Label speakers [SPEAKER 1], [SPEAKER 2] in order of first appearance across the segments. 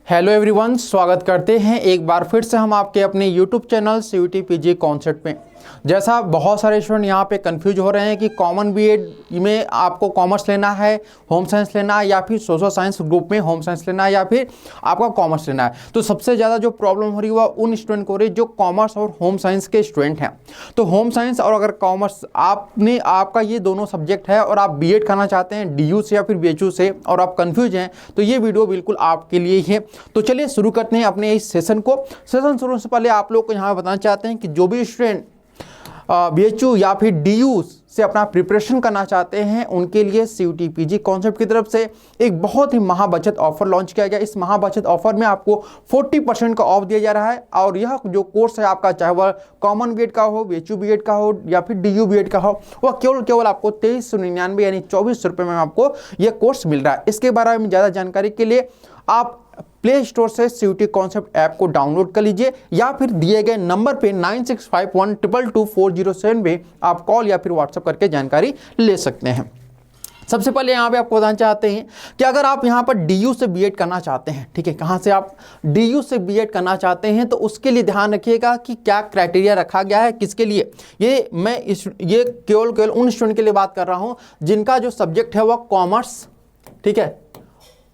[SPEAKER 1] Hello everyone, स्वागत करते हैं एक बार फिर से हम आपके अपने YouTube channel CUET PG concept में। जैसा बहुत सारे स्टूडेंट यहाँ पे कंफ्यूज हो रहे हैं कि कॉमन बीएड में आपको कॉमर्स लेना है, होम साइंस लेना है, या फिर सोशल साइंस ग्रुप में होम साइंस लेना है, या फिर आपका कॉमर्स लेना है। तो सबसे ज़्यादा जो प्रॉब्लम हो रही है वह उन स्टूडेंट को हो रही है जो कॉमर्स और होम साइंस के स्टूडेंट हैं। तो होम साइंस और अगर कॉमर्स आपका ये दोनों सब्जेक्ट है और आप बीएड करना चाहते हैं डीयू से या फिर बीएचयू से और आप कन्फ्यूज हैं, तो ये वीडियो बिल्कुल आपके लिए ही है। तो चलिए शुरू करते हैं अपने इस सेशन को। सेशन शुरू से पहले आप लोग को यहाँ बताना चाहते हैं कि जो भी स्टूडेंट बीएचयू या फिर डीयू से अपना प्रिपरेशन करना चाहते हैं उनके लिए सीयूटी पीजी कॉन्सेप्ट की तरफ से एक बहुत ही महाबचत ऑफर लॉन्च किया गया। इस महाबचत ऑफर में आपको 40% का ऑफ दिया जा रहा है और यह जो कोर्स है आपका, चाहे वह कॉमन बीएड का हो, बीएचयू बीएड का हो या फिर डीयू बीएड का हो, वह केवल आपको 2399 यानी 24 रुपये में आपको यह कोर्स मिल रहा है। इसके बारे में ज़्यादा जानकारी के लिए आप प्ले स्टोर से सीयूटी कॉन्सेप्ट ऐप को डाउनलोड कर लीजिए या फिर दिए गए नंबर पे 9651222407 पे आप कॉल या फिर व्हाट्सएप करके जानकारी ले सकते हैं। सबसे पहले यहाँ पे आपको बताना चाहते हैं कि अगर आप यहाँ पर डीयू से बीएड करना चाहते हैं, ठीक है, कहाँ से आप डीयू से बीएड करना चाहते हैं, तो उसके लिए ध्यान रखिएगा कि क्या क्राइटेरिया रखा गया है, किसके लिए। ये केवल उन स्टूडेंट के लिए बात कर रहा हूँ जिनका जो सब्जेक्ट है वह कॉमर्स, ठीक है,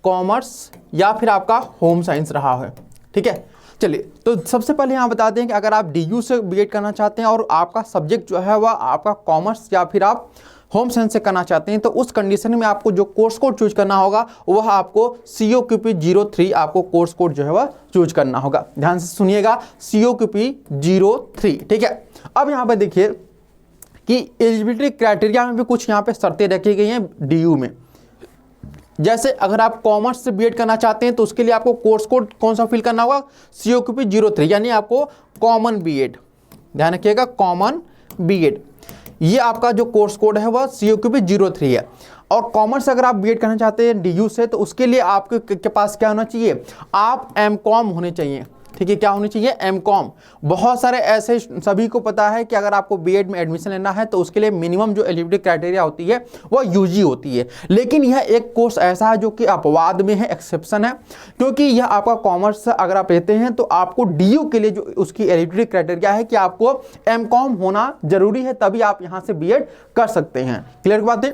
[SPEAKER 1] कॉमर्स या फिर आपका होम साइंस रहा है, ठीक है। चलिए, तो सबसे पहले यहाँ बता दें कि अगर आप डीयू से बीएड करना चाहते हैं और आपका सब्जेक्ट जो है वह आपका कॉमर्स या फिर आप होम साइंस से करना चाहते हैं, तो उस कंडीशन में आपको जो कोर्स कोड चूज करना होगा वह आपको COQP03 आपको कोर्स कोड जो है वह चूज करना होगा। ध्यान से सुनिएगा, COQP03, ठीक है। अब यहाँ पर देखिए कि एलिजिबिलिटी क्राइटेरिया में भी कुछ यहाँ पे शर्तें रखी गई हैं डीयू में। जैसे अगर आप कॉमर्स से बीएड करना चाहते हैं तो उसके लिए आपको कोर्स कोड कौन सा फिल करना होगा, COQP03, यानी आपको कॉमन बीएड, ध्यान रखिएगा, कॉमन बीएड, ये आपका जो कोर्स कोड है वह COQP03 है। और कॉमर्स अगर आप बीएड करना चाहते हैं डीयू से, तो उसके लिए आपके पास क्या होना चाहिए, आप MCOM होने चाहिए, ठीक है। क्या होनी चाहिए, MCOM। बहुत सारे ऐसे सभी को पता है कि अगर आपको बीएड में एडमिशन लेना है तो उसके लिए मिनिमम जो एलिजिबिलिटी क्राइटेरिया होती है वो यूजी होती है। लेकिन यह एक कोर्स ऐसा है जो कि अपवाद में है, एक्सेप्शन है, क्योंकि यह आपका कॉमर्स अगर आप लेते हैं तो आपको डीयू के लिए जो उसकी एलिजिबिलिटी क्राइटेरिया है कि आपको MCOM होना जरूरी है, तभी आप यहाँ से बीएड कर सकते हैं। क्लियर बात है।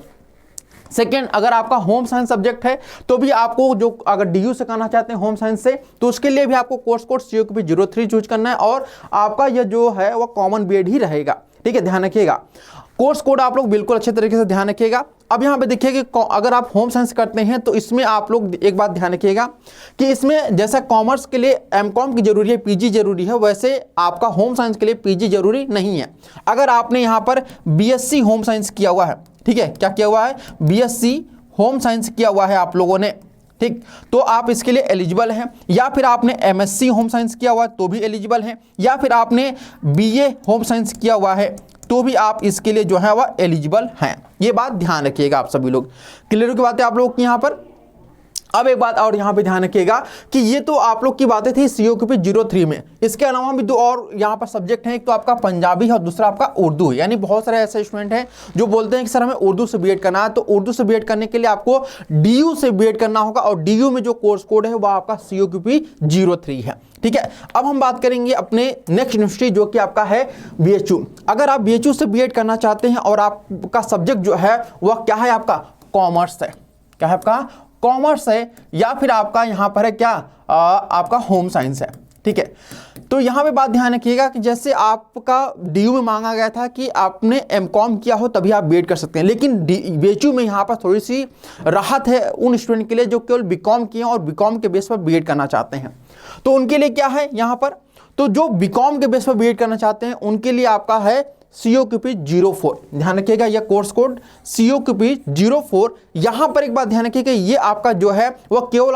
[SPEAKER 1] सेकेंड, अगर आपका होम साइंस सब्जेक्ट है तो भी आपको जो अगर डीयू से करना चाहते हैं होम साइंस से, तो उसके लिए भी आपको कोर्स कोड COQP03 चूज करना है और आपका यह जो है वह कॉमन बीएड ही रहेगा, ठीक है। ध्यान रखिएगा, कोर्स कोड आप लोग बिल्कुल अच्छे तरीके से ध्यान रखिएगा। अब यहाँ पे देखिए कि अगर आप होम साइंस करते हैं तो इसमें आप लोग एक बात ध्यान रखिएगा कि इसमें जैसा कॉमर्स के लिए MCOM की जरूरी है, PG जरूरी है, वैसे आपका होम साइंस के लिए PG जरूरी नहीं है। अगर आपने यहाँ पर BSc होम साइंस किया हुआ है, ठीक है, क्या किया हुआ है, BSc होम साइंस किया हुआ है आप लोगों ने, ठीक, तो आप इसके लिए एलिजिबल हैं। या फिर आपने MSc होम साइंस किया हुआ है तो भी एलिजिबल हैं, या फिर आपने BA होम साइंस किया हुआ है तो भी आप इसके लिए जो है वह एलिजिबल हैं। ये बात ध्यान रखिएगा आप सभी लोग। क्लियर की बात है आप लोग की यहाँ पर। अब एक बात और यहाँ पे ध्यान रखिएगा कि ये तो आप लोग की बातें थी COQP03 में, इसके अलावा भी दो और यहाँ पर सब्जेक्ट हैं, एक तो आपका पंजाबी है और दूसरा आपका उर्दू है। यानी बहुत सारे ऐसे स्टूडेंट हैं जो बोलते हैं कि सर हमें उर्दू से बीएड करना है, तो उर्दू से बीएड करने के लिए आपको डीयू से बीएड करना होगा और डीयू में जो कोर्स कोड है वह आपका COQP03 है, ठीक है। अब हम बात करेंगे अपने नेक्स्ट यूनिवर्सिटी जो कि आपका है बीएचयू। अगर आप बीएचयू से बीएड करना चाहते हैं और आपका सब्जेक्ट जो है वह क्या है, आपका कॉमर्स है, क्या है आपका कॉमर्स है, या फिर आपका यहाँ पर है क्या आपका होम साइंस है, ठीक है। तो यहाँ पे बात ध्यान रखिएगा कि जैसे आपका डीयू में मांगा गया था कि आपने MCOM किया हो तभी आप बीएड कर सकते हैं, लेकिन बीएचयू में यहाँ पर थोड़ी सी राहत है उन स्टूडेंट के लिए जो केवल BCom किए हैं और BCom के बेस पर बीएड करना चाहते हैं। तो उनके लिए क्या है यहाँ पर, तो जो BCom के बेस पर बीएड करना चाहते हैं उनके लिए आपका है COQP04। ध्यान रखिएगा, यह कोर्स कोड COQP04। यहाँ पर एक बात ध्यान रखिएगा, ये आपका जो है वह केवल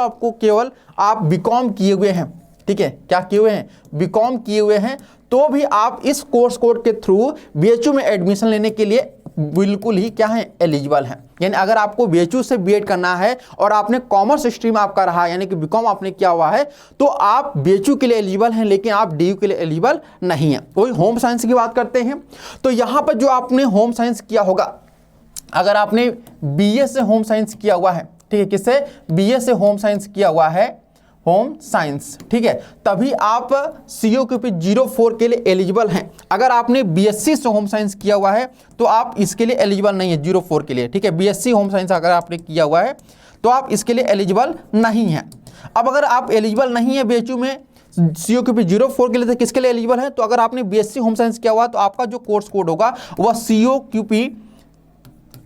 [SPEAKER 1] आप BCom किए हुए हैं, ठीक है, क्या किए हुए हैं, BCom किए हुए हैं, तो भी आप इस कोर्स कोड के थ्रू बीएचयू में एडमिशन लेने के लिए बिल्कुल ही क्या है, एलिजिबल हैं। यानी अगर आपको बीएचयू से बीएड करना है और आपने कॉमर्स स्ट्रीम आपका रहा यानी कि BCom आपने किया हुआ है, तो आप बीएचयू के लिए एलिजिबल हैं, लेकिन आप डीयू के लिए एलिजिबल नहीं है। वही होम साइंस की बात करते हैं, तो यहाँ पर जो आपने होम साइंस किया होगा, अगर आपने BA से होम साइंस किया हुआ है, ठीक है, किससे, BA से होम साइंस किया हुआ है, होम साइंस, ठीक है, तभी आप COQP 04 के लिए एलिजिबल हैं। अगर आपने BSc से होम साइंस किया हुआ है तो आप इसके लिए एलिजिबल नहीं है 04 के लिए, ठीक है। BSc होम साइंस अगर आपने किया हुआ है तो आप इसके लिए एलिजिबल नहीं हैं। अब अगर आप एलिजिबल नहीं है BHU में COQP 04 के लिए, तो किसके लिए एलिजिबल है? तो अगर आपने BSc होम साइंस किया हुआ तो आपका जो कोर्स कोड होगा वह COQP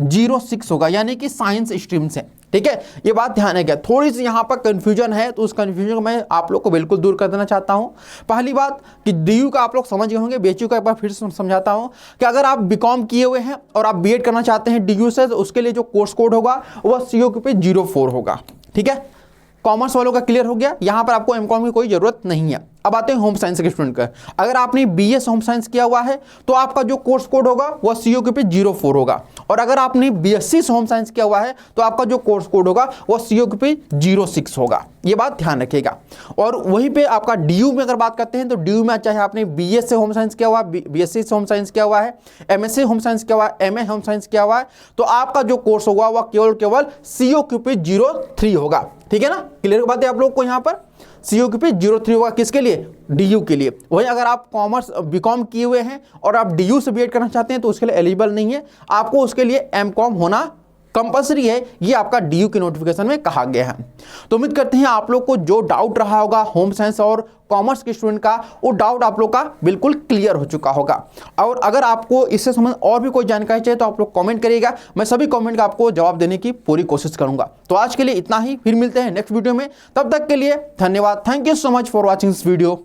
[SPEAKER 1] 06 होगा, यानी कि साइंस स्ट्रीम से, ठीक है। ये बात ध्यान है क्या, थोड़ी सी यहाँ पर कंफ्यूजन है, तो उस कंफ्यूजन को मैं आप लोग को बिल्कुल दूर कर देना चाहता हूँ। पहली बात कि DU का आप लोग समझ गए होंगे, BHU का एक बार फिर से समझाता हूँ कि अगर आप BCom किए हुए हैं और आप B.Ed करना चाहते हैं DU से, तो उसके लिए जो कोर्स कोड होगा वह COQP 04 होगा, ठीक है। कॉमर्स वालों का क्लियर हो गया, यहाँ पर आपको MCOM की कोई जरूरत नहीं है। अब आते हैं होम साइंस के स्टूडेंट का। अगर आपने BS होम साइंस किया हुआ है तो आपका जो कोर्स कोड होगा वह COQP 04 होगा, और अगर आपने BSc होम साइंस किया हुआ है तो आपका जो कोर्स कोड होगा वह COQP 06 होगा। ये बात ध्यान रखिएगा। और वहीं पे आपका DU में अगर बात करते हैं तो DU में चाहे आपने BS से होम साइंस किया हुआ है, BSc से होम साइंस किया हुआ है, MSc होम साइंस किया हुआ है, MA होम साइंस किया हुआ है, तो आपका जो कोर्स होगा वह केवल COQP 03 होगा, ठीक है ना। क्लियर बात है आप लोग को, यहाँ पर COQP 03 होगा किसके लिए? DU के लिए। वहीं अगर आप कॉमर्स BCom किए हुए हैं और आप DU से B.Ed करना चाहते हैं तो उसके लिए एलिजिबल नहीं है, आपको उसके लिए MCOM होना कंपल्सरी है, ये आपका DU के नोटिफिकेशन में कहा गया है। तो उम्मीद करते हैं आप लोग को जो डाउट रहा होगा होम साइंस और कॉमर्स के स्टूडेंट का, वो डाउट आप लोग का बिल्कुल क्लियर हो चुका होगा। और अगर आपको इससे संबंधित और भी कोई जानकारी चाहिए तो आप लोग कमेंट करिएगा, मैं सभी कमेंट का आपको जवाब देने की पूरी कोशिश करूंगा। तो आज के लिए इतना ही, फिर मिलते हैं नेक्स्ट वीडियो में, तब तक के लिए धन्यवाद। Thank you so much for watching this video.